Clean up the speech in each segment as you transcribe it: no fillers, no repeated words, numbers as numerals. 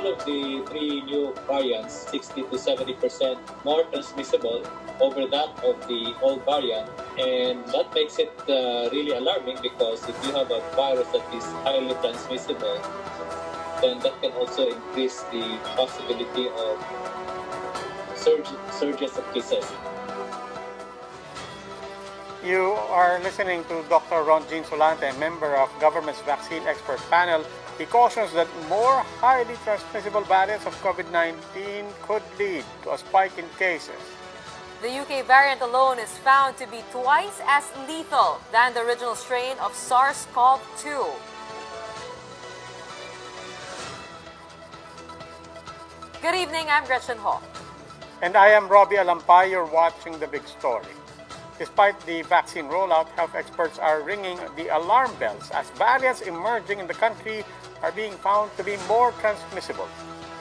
all of the three new variants 60 to 70% more transmissible over that of the old variant, and that makes it really alarming, because if you have a virus that is highly transmissible, then that can also increase the possibility of surges of cases. You are listening to Dr. Ron Jean Solante, member of government's vaccine expert panel. He cautions that more highly transmissible variants of COVID-19 could lead to a spike in cases. The UK variant alone is found to be twice as lethal than the original strain of SARS-CoV-2. Good evening, I'm Gretchen Ho. And I am Robbie Alampay. You're watching The Big Story. Despite the vaccine rollout, health experts are ringing the alarm bells as variants emerging in the country are being found to be more transmissible.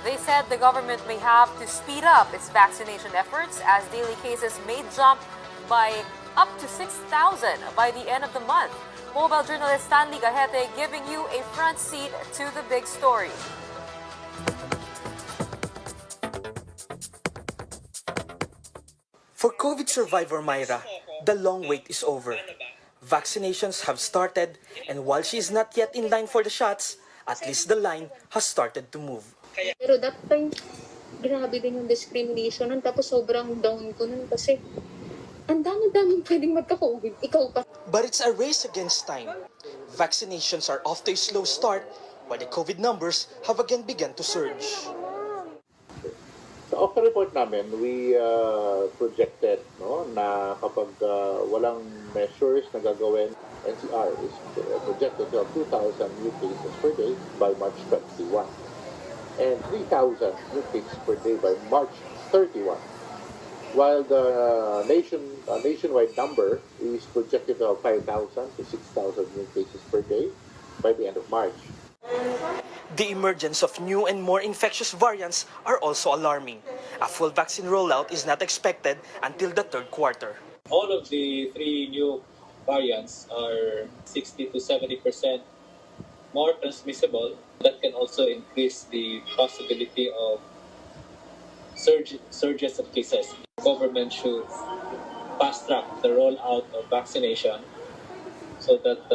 They said the government may have to speed up its vaccination efforts as daily cases may jump by up to 6,000 by the end of the month. Mobile journalist Stanley Gajete giving you a front seat to the big story. For COVID survivor Myra, the long wait is over. Vaccinations have started, and while she is not yet in line for the shots, at least the line has started to move. Pero that time, grabe din yung discrimination nun. Tapos sobrang down ko nun kasi ang dami-daming pwedeng magka-COVID. Ikaw pa. But it's a race against time. Vaccinations are off to a slow start, while the COVID numbers have again begun to surge. Sa off report namin, we projected na kapag walang measures na gagawin, NCR is projected to have 2,000 new cases per day by March 21 and 3,000 new cases per day by March 31. While the nationwide number is projected to have 5,000 to 6,000 new cases per day by the end of March. The emergence of new and more infectious variants are also alarming. A full vaccine rollout is not expected until the third quarter. All of the three new variants are 60 to 70% more transmissible. That can also increase the possibility of surges of cases. The government should fast track the rollout of vaccination so that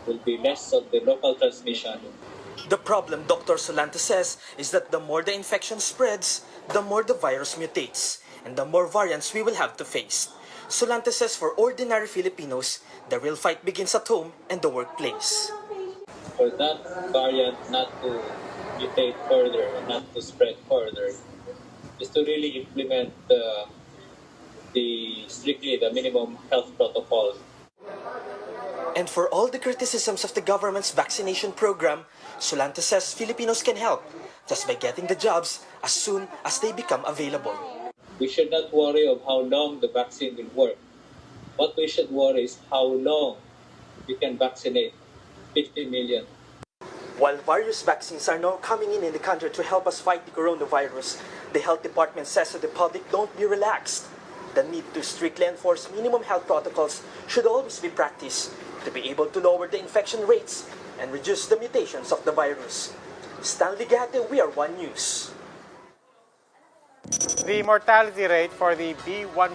will be less of the local transmission. The problem, Dr. Solante says, is that the more the infection spreads, the more the virus mutates, and the more variants we will have to face. Solante says for ordinary Filipinos, the real fight begins at home and the workplace. For that variant not to mutate further and not to spread further, is to really implement strictly the minimum health protocol. And for all the criticisms of the government's vaccination program, Solante says Filipinos can help just by getting the jobs as soon as they become available. We should not worry of how long the vaccine will work. What we should worry is how long we can vaccinate 50 million. While various vaccines are now coming in the country to help us fight the coronavirus, the health department says to the public, don't be relaxed. The need to strictly enforce minimum health protocols should always be practiced to be able to lower the infection rates and reduce the mutations of the virus. Stanley Gajete, We Are One News. The mortality rate for the B1